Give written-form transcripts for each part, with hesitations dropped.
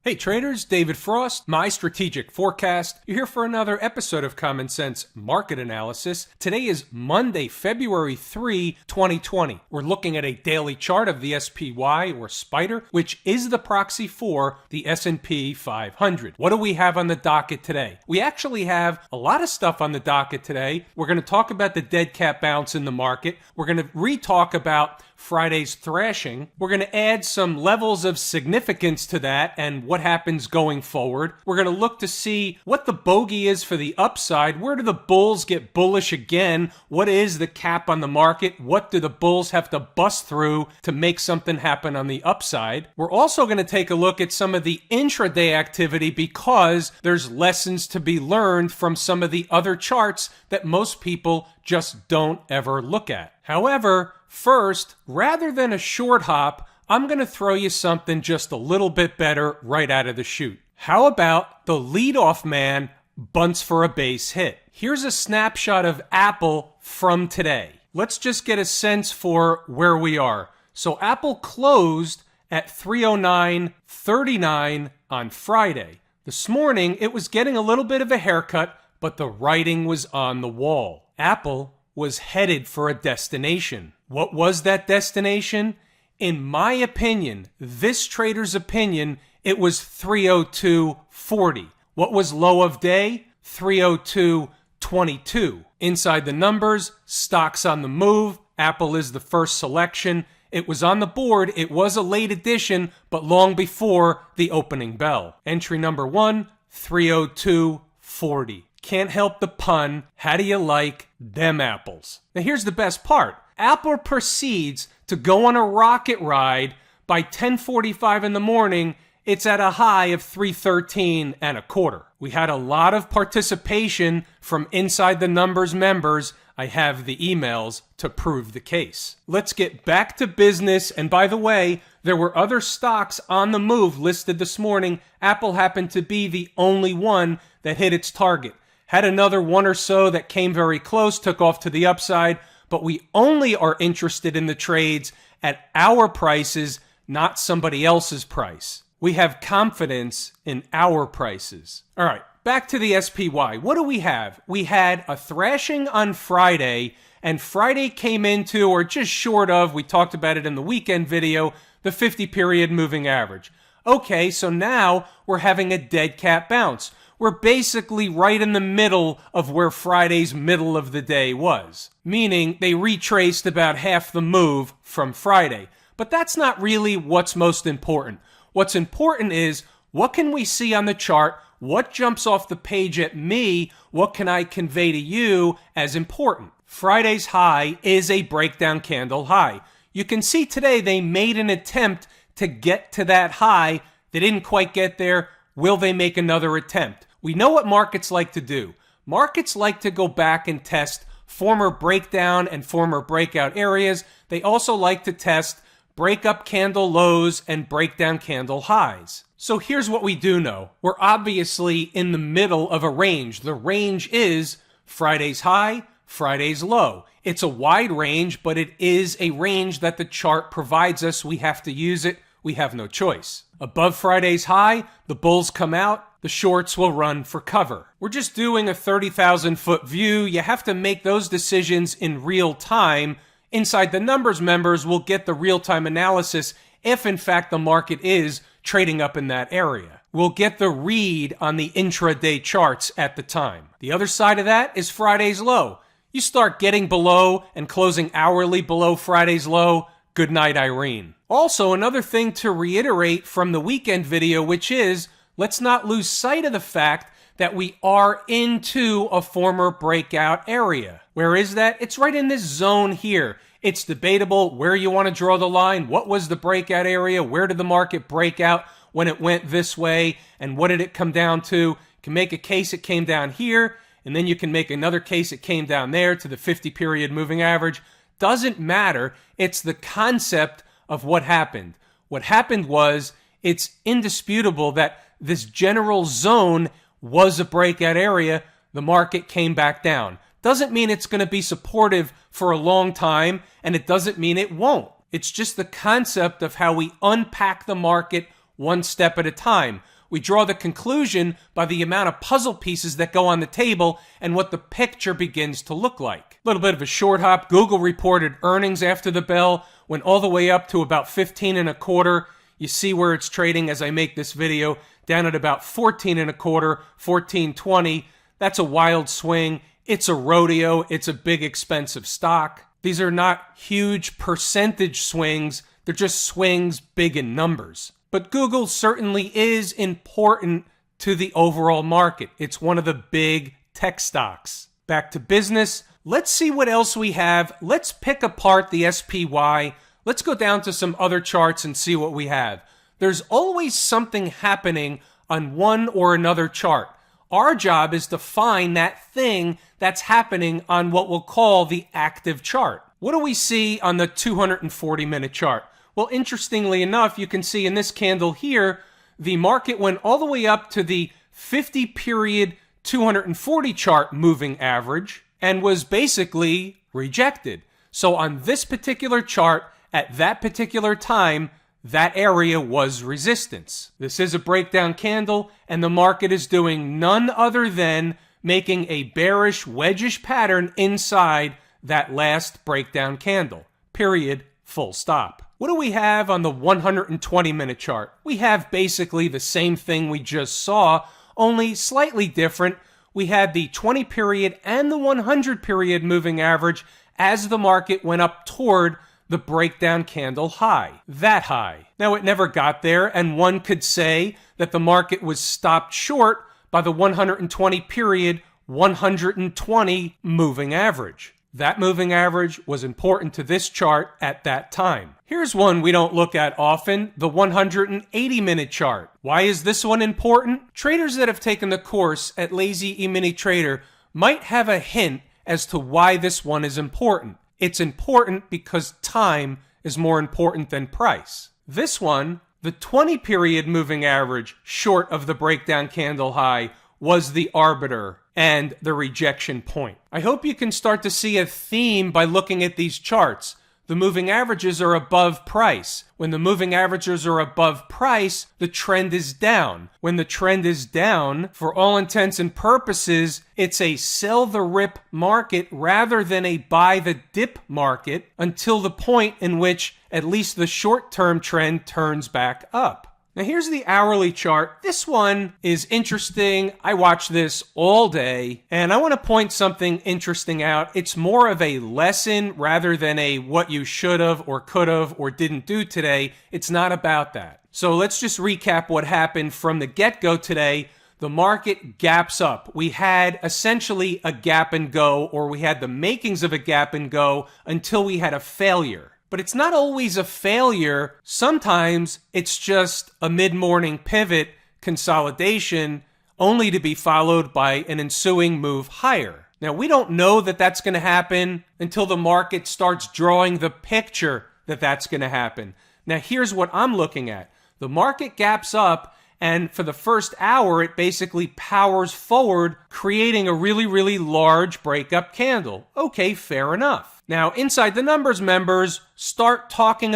Hey traders, David Frost, my strategic forecast. You're here for another episode of Common Sense Market Analysis. Today is Monday, February 3, 2020. We're looking at a daily chart of the SPY or Spider, which is the proxy for the S&P 500. What do we have on the docket today? We actually have a lot of stuff on the docket today. We're going to talk about the dead cat bounce in the market. We're going to re-talk about Friday's thrashing. We're going to add some levels of significance to that and what happens going forward. We're going to look to see what the bogey is for the upside. Where do the bulls get bullish again? What is the cap on the market? What do the bulls have to bust through to make something happen on the upside? We're also going to take a look at some of the intraday activity because there's lessons to be learned from some of the other charts that most people just don't ever look at. However, first, rather than a short hop, I'm going to throw you something just a little bit better right out of the chute. How about the leadoff man bunts for a base hit? Here's a snapshot of Apple from today. Let's just get a sense for where we are. So Apple closed at 309.39 on Friday. This morning, it was getting a little bit of a haircut, but the writing was on the wall. Apple was headed for a destination. What was that destination? In my opinion, this trader's opinion, it was 302.40. What was low of day? 302.22. Inside the numbers, stocks on the move. Apple is the first selection. It was on the board. It was a late addition, but long before the opening bell. Entry number 1, 302.40. Can't help the pun. How do you like them apples? Now here's the best part. Apple proceeds to go on a rocket ride. By 10:45 in the morning, it's at a high of 313.25. We had a lot of participation from Inside the Numbers members. I have the emails to prove the case. Let's get back to business. And by the way, there were other stocks on the move listed this morning. Apple happened to be the only one that hit its target. Had another one or so that came very close, took off to the upside, but we only are interested in the trades at our prices, not somebody else's price. We have confidence in our prices. All right, back to the SPY. What do we have? We had a thrashing on Friday, and Friday came into, or just short of, we talked about it in the weekend video, the 50-period moving average. Okay, so now we're having a dead cat bounce. We're basically right in the middle of where Friday's middle of the day was, meaning they retraced about half the move from Friday. But that's not really what's most important. What's important is, what can we see on the chart? What jumps off the page at me? What can I convey to you as important? Friday's high is a breakdown candle high. You can see today they made an attempt to get to that high. They didn't quite get there. Will they make another attempt? We know what markets like to do. Markets like to go back and test former breakdown and former breakout areas. They also like to test breakup candle lows and breakdown candle highs. So here's what we do know. We're obviously in the middle of a range. The range is Friday's high, Friday's low. It's a wide range, but it is a range that the chart provides us. We have to use it. We have no choice. Above Friday's high, the bulls come out. The shorts will run for cover. We're just doing a 30,000-foot view. You have to make those decisions in real time. Inside the Numbers members will get the real-time analysis if, in fact, the market is trading up in that area. We'll get the read on the intraday charts at the time. The other side of that is Friday's low. You start getting below and closing hourly below Friday's low. Good night, Irene. Also, another thing to reiterate from the weekend video, which is, let's not lose sight of the fact that we are into a former breakout area. Where is that? It's right in this zone here. It's debatable where you want to draw the line. What was the breakout area? Where did the market break out when it went this way? And what did it come down to? You can make a case it came down here, and then you can make another case it came down there to the 50-period moving average. Doesn't matter. It's the concept of what happened. What happened was, it's indisputable that this general zone was a breakout area. The market came back down. Doesn't mean it's going to be supportive for a long time, and it doesn't mean it won't. It's just the concept of how we unpack the market one step at a time. We draw the conclusion by the amount of puzzle pieces that go on the table and what the picture begins to look like. A little bit of a short hop. Google reported earnings after the bell, went all the way up to about 15 and a quarter. You see where it's trading as I make this video, down at about 14 and a quarter, 14.20. That's a wild swing. It's a rodeo. It's a big expensive stock. These are not huge percentage swings. They're just swings big in numbers. But Google certainly is important to the overall market. It's one of the big tech stocks. Back to business. Let's see what else we have. Let's pick apart the SPY. Let's go down to some other charts and see what we have. There's always something happening on one or another chart. Our job is to find that thing that's happening on what we'll call the active chart. What do we see on the 240-minute chart? Well, interestingly enough, you can see in this candle here, the market went all the way up to the 50-period 240 chart moving average and was basically rejected. So on this particular chart, at that particular time, that area was resistance. This is a breakdown candle, and the market is doing none other than making a bearish, wedgish pattern inside that last breakdown candle. Period. Full stop. What do we have on the 120-minute chart? We have basically the same thing we just saw, only slightly different. We had the 20-period and the 100-period moving average as the market went up toward the breakdown candle high. That high. Now, it never got there, and one could say that the market was stopped short by the 120-period 120 moving average. That moving average was important to this chart at that time. Here's one we don't look at often, the 180-minute chart. Why is this one important? Traders that have taken the course at Lazy E-mini Trader might have a hint as to why this one is important. It's important because time is more important than price. This one, the 20-period moving average short of the breakdown candle high, was the arbiter and the rejection point. I hope you can start to see a theme by looking at these charts. The moving averages are above price. When the moving averages are above price, the trend is down. When the trend is down, for all intents and purposes, it's a sell the rip market rather than a buy the dip market until the point in which at least the short-term trend turns back up. Now here's the hourly chart. This one is interesting. I watch this all day, and I want to point something interesting out. It's more of a lesson rather than a what you should have or could have or didn't do today. It's not about that. So let's just recap what happened from the get-go today. The market gaps up. We had essentially a gap and go, or we had the makings of a gap and go until we had a failure. But it's not always a failure. Sometimes it's just a mid-morning pivot consolidation only to be followed by an ensuing move higher. Now, we don't know that that's going to happen until the market starts drawing the picture that that's going to happen. Now, here's what I'm looking at. The market gaps up, and for the first hour, it basically powers forward, creating a really, really large breakup candle. Okay, fair enough. Now, Inside the Numbers members we start talking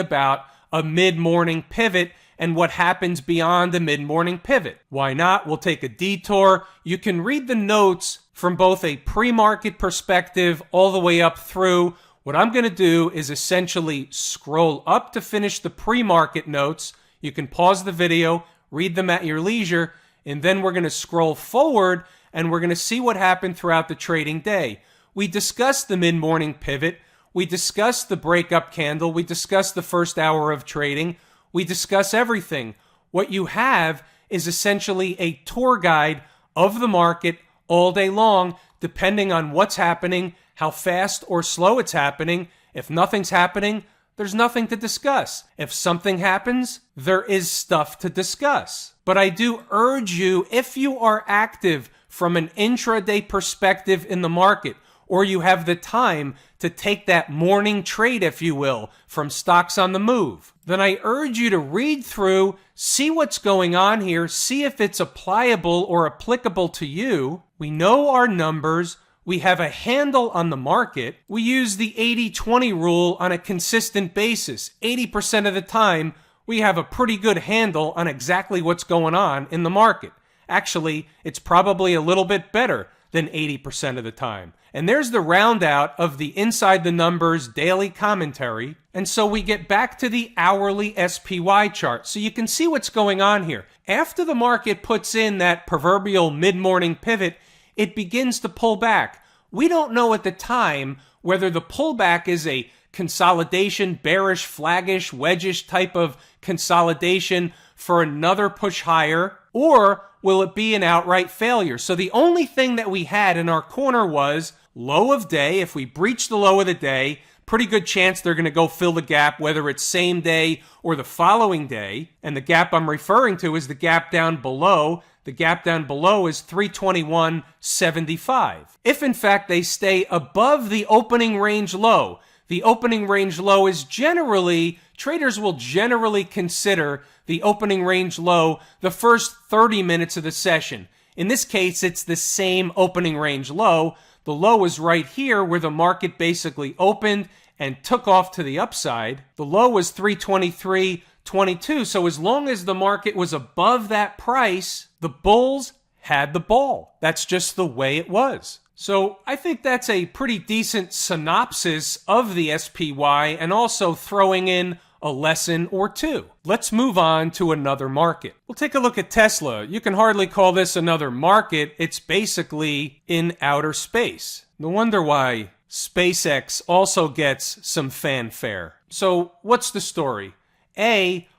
about a mid-morning pivot and what happens beyond the mid-morning pivot. Why not? We'll take a detour. You can read the notes from both a pre-market perspective all the way up through. What I'm going to do is essentially scroll up to finish the pre-market notes. You can pause the video, read them at your leisure, and then we're going to scroll forward and we're going to see what happened throughout the trading day. We discussed the mid-morning pivot. We discussed the breakup candle. We discussed the first hour of trading. We discuss everything. What you have is essentially a tour guide of the market all day long, depending on what's happening, how fast or slow it's happening. If nothing's happening, there's nothing to discuss. If something happens, there is stuff to discuss. But I do urge you, if you are active from an intraday perspective in the market, or you have the time to take that morning trade, if you will, from stocks on the move, then I urge you to read through, see what's going on here, see if it's applicable or applicable to you. We know our numbers. We have a handle on the market. We use the 80-20 rule on a consistent basis. 80% of the time, we have a pretty good handle on exactly what's going on in the market. Actually, it's probably a little bit better than 80% of the time. And there's the round out of the Inside the Numbers daily commentary. And so we get back to the hourly SPY chart. So you can see what's going on here. After the market puts in that proverbial mid-morning pivot, it begins to pull back. We don't know at the time whether the pullback is a consolidation, bearish, flaggish, wedgish type of consolidation for another push higher, or will it be an outright failure? So the only thing that we had in our corner was low of day. If we breach the low of the day, pretty good chance they're going to go fill the gap, whether it's same day or the following day. And the gap I'm referring to is the gap down below. The gap down below is 321.75. If in fact they stay above the opening range low, the opening range low is generally, traders will generally consider the opening range low the first 30 minutes of the session. In this case, it's the same opening range low. The low is right here where the market basically opened and took off to the upside. The low was 323.22. So as long as the market was above that price, the bulls had the ball. That's just the way it was. So I think that's a pretty decent synopsis of the SPY and also throwing in a lesson or two. Let's move on to another market. We'll take a look at Tesla. You can hardly call this another market. It's basically in outer space. No wonder why SpaceX also gets some fanfare. So what's the story?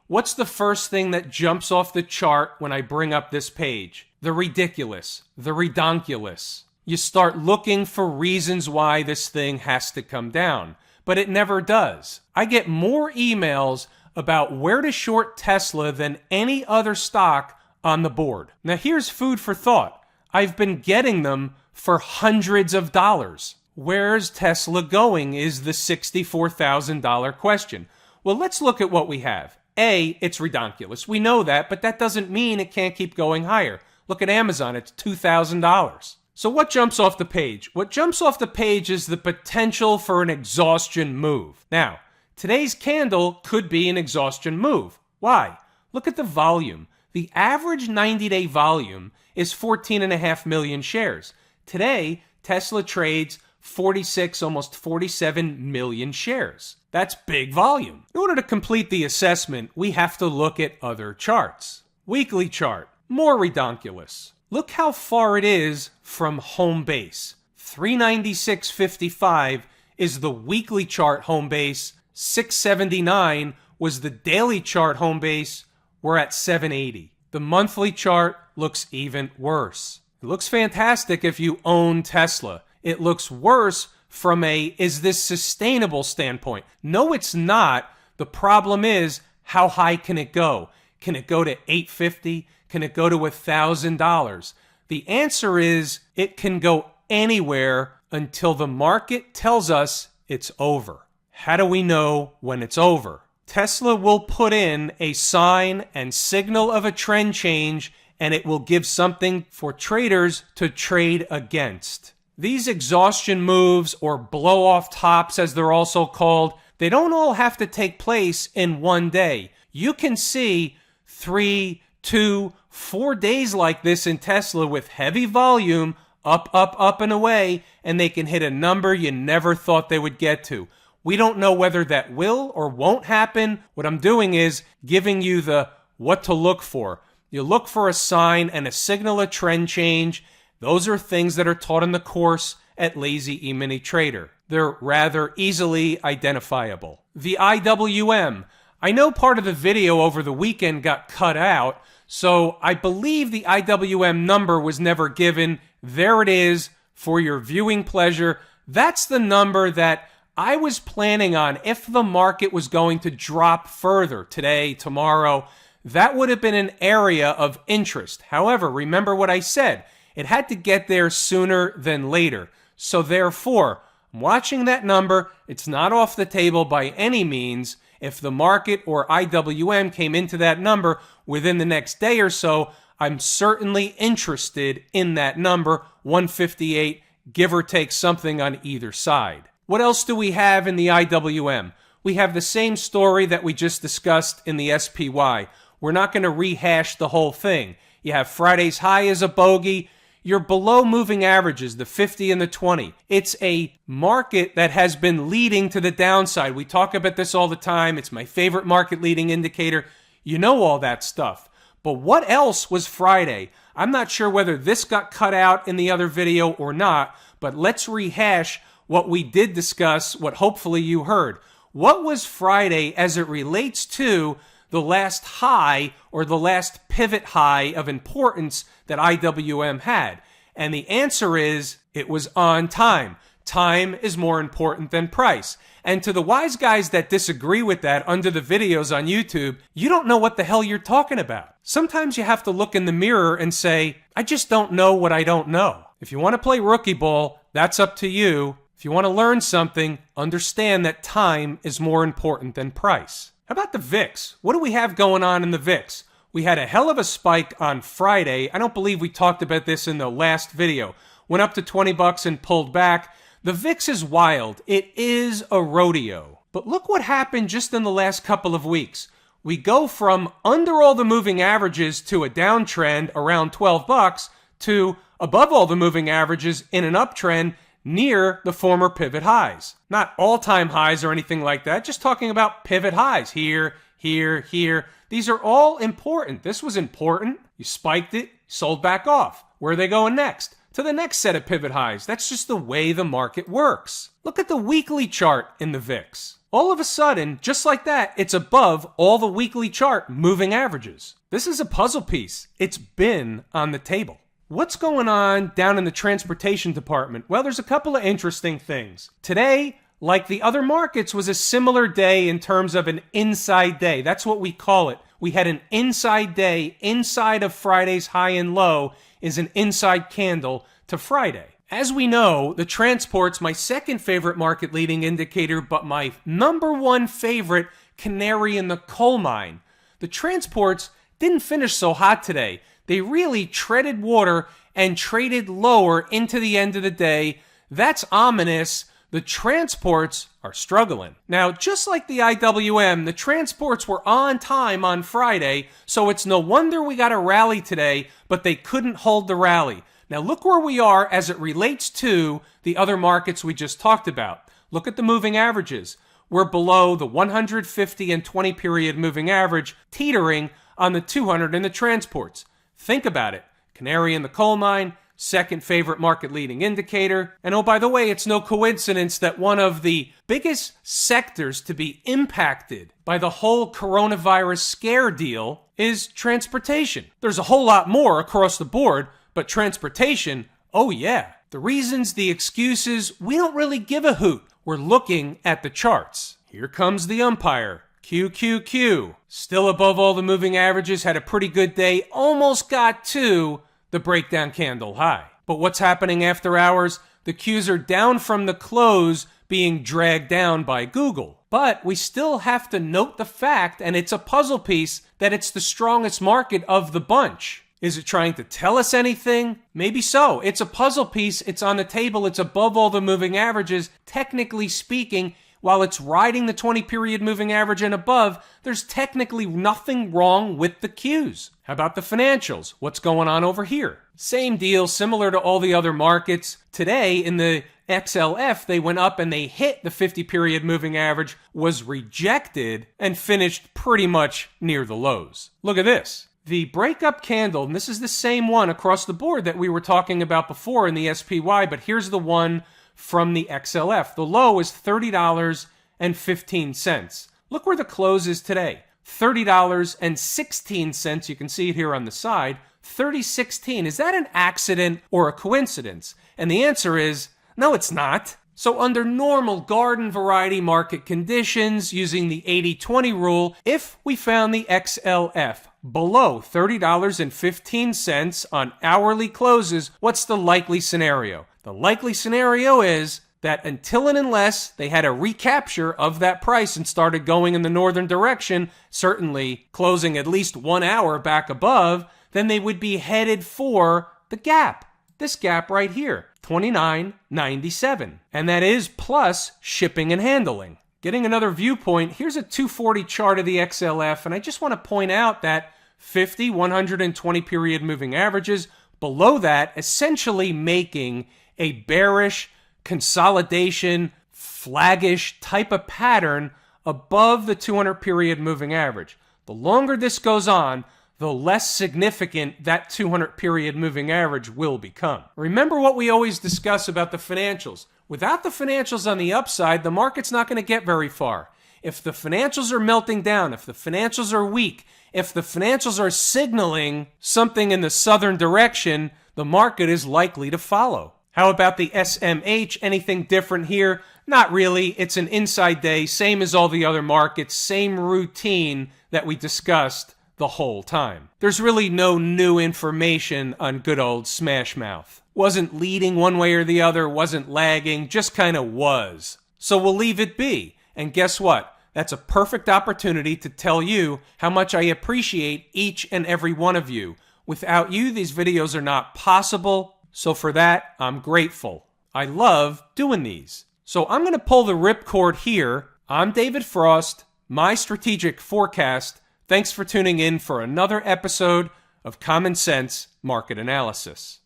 What's the first thing that jumps off the chart when I bring up this page? The ridiculous, the redonkulous. You start looking for reasons why this thing has to come down, but it never does. I get more emails about where to short Tesla than any other stock on the board. Now here's food for thought. I've been getting them for hundreds of dollars. Where's Tesla going is the $64,000 question. Well, let's look at what we have. It's redonkulous. We know that, but that doesn't mean it can't keep going higher. Look at Amazon. It's $2,000. So what jumps off the page? What jumps off the page is the potential for an exhaustion move. Now, today's candle could be an exhaustion move. Why? Look at the volume. The average 90-day volume is 14.5 million shares. Today, Tesla trades 46, almost 47 million shares. That's big volume. In order to complete the assessment, we have to look at other charts. Weekly chart, more redonkulous. Look how far it is from home base. 396.55 is the weekly chart home base. 679 was the daily chart home base. We're at 780. The monthly chart looks even worse. It looks fantastic if you own Tesla. It looks worse from a, is this sustainable standpoint? No, it's not. The problem is, how high can it go? Can it go to $850? Can it go to $1,000? The answer is it can go anywhere until the market tells us it's over. How do we know when it's over? Tesla will put in a sign and signal of a trend change, and it will give something for traders to trade against. These exhaustion moves, or blow-off tops as they're also called, they don't all have to take place in one day. You can see 3, 2, 4 days like this in Tesla with heavy volume, up and away, and they can hit a number you never thought they would get to. We don't know whether that will or won't happen. What I'm doing is giving you the what to look for. You look for a sign and a signal, a trend change. Those are things that are taught in the course at Lazy E-mini Trader. They're rather easily identifiable. The IWM. I know part of the video over the weekend got cut out, so I believe the IWM number was never given. There it is for your viewing pleasure. That's the number that I was planning on if the market was going to drop further today, tomorrow. That would have been an area of interest. However, remember what I said. It had to get there sooner than later. So therefore, I'm watching that number. It's not off the table by any means. If the market or IWM came into that number within the next day or so, I'm certainly interested in that number, 158, give or take something on either side. What else do we have in the IWM? we have the same story that we just discussed in the SPY. We're not going to rehash the whole thing. You have Friday's high as a bogey. You're below moving averages, the 50 and the 20. It's a market that has been leading to the downside. We talk about this all the time. It's my favorite market leading indicator. You know all that stuff. But what else was Friday? I'm not sure whether this got cut out in the other video or not, but let's rehash what we did discuss, what hopefully you heard. What was Friday as it relates to the last high or the last pivot high of importance that IWM had? And the answer is it was on time. Time is more important than price. And to the wise guys that disagree with that under the videos on YouTube, you don't know what the hell you're talking about. Sometimes you have to look in the mirror and say, I just don't know what I don't know. If you want to play rookie ball, that's up to you. If you want to learn something, understand that time is more important than price. How about the VIX? What do we have going on in the VIX? We had a hell of a spike on Friday. I don't believe we talked about this in the last video. Went up to 20 bucks and pulled back. The VIX is wild. It is a rodeo. But look what happened just in the last couple of weeks. We go from under all the moving averages to a downtrend around 12 bucks to above all the moving averages in an uptrend near the former pivot highs. Not all-time highs or anything like that, just talking about pivot highs here, here, here. These are all important. This was important. You spiked it, sold back off. Where are they going next? To the next set of pivot highs. That's just the way the market works. Look at the weekly chart in the VIX. All of a sudden, just like that, it's above all the weekly chart moving averages. This is a puzzle piece. It's been on the table. What's going on down in the transportation department? Well, there's a couple of interesting things. Today, like the other markets, was a similar day in terms of an inside day. That's what we call it. We had an inside day. Inside of Friday's high and low is an inside candle to Friday. As we know, the transport's my second favorite market leading indicator, but my number one favorite canary in the coal mine. The transports didn't finish so hot today. They really treaded water and traded lower into the end of the day. That's ominous. The transports are struggling. Now, just like the IWM, the transports were on time on Friday, so it's no wonder we got a rally today, but they couldn't hold the rally. Now, look where we are as it relates to the other markets we just talked about. Look at the moving averages. We're below the 150 and 20 period moving average, teetering on the 200 in the transports. Think about it. Canary in the coal mine, second favorite market leading indicator. And oh, by the way, it's no coincidence that one of the biggest sectors to be impacted by the whole coronavirus scare deal is transportation. There's a whole lot more across the board, but transportation, oh yeah. The reasons, the excuses, we don't really give a hoot. We're looking at the charts. Here comes the umpire. QQQ. Still above all the moving averages, had a pretty good day, almost got to the breakdown candle high. But what's happening after hours? The Qs are down from the close, being dragged down by Google. But we still have to note the fact, and it's a puzzle piece, that it's the strongest market of the bunch. Is it trying to tell us anything? Maybe so. It's a puzzle piece. It's on the table. It's above all the moving averages. Technically speaking, while it's riding the 20-period moving average and above, there's technically nothing wrong with the Qs. How about the financials? What's going on over here? Same deal, similar to all the other markets. Today, in the XLF, they went up and they hit the 50-period moving average, was rejected, and finished pretty much near the lows. Look at this. The breakup candle, and this is the same one across the board that we were talking about before in the SPY, but here's the one from the XLF. The low is $30.15. Look where the close is today. $30.16. You can see it here on the side. 30.16. Is that an accident or a coincidence? And the answer is, no, it's not. So under normal garden variety market conditions, using the 80-20 rule, if we found the XLF below $30.15 on hourly closes, what's the likely scenario? The likely scenario is that until and unless they had a recapture of that price and started going in the northern direction, certainly closing at least 1 hour back above, then they would be headed for the gap. This gap right here, $29.97. And that is plus shipping and handling. Getting another viewpoint, here's a 240 chart of the XLF, and I just want to point out that 50, 120 period moving averages below that essentially making a bearish consolidation, flaggish type of pattern above the 200 period moving average. The longer this goes on, the less significant that 200 period moving average will become. Remember what we always discuss about the financials. Without the financials on the upside, the market's not going to get very far. If the financials are melting down, if the financials are weak, if the financials are signaling something in the southern direction, the market is likely to follow. How about the SMH? Anything different here? Not really. It's an inside day, same as all the other markets, same routine that we discussed the whole time. There's really no new information on good old Smash Mouth. Wasn't leading one way or the other, wasn't lagging, just kind of was. So we'll leave it be. And guess what? That's a perfect opportunity to tell you how much I appreciate each and every one of you. Without you, these videos are not possible. So for that, I'm grateful. I love doing these. So I'm going to pull the ripcord here. I'm David Frost, my strategic forecast. Thanks for tuning in for another episode of Common Sense Market Analysis.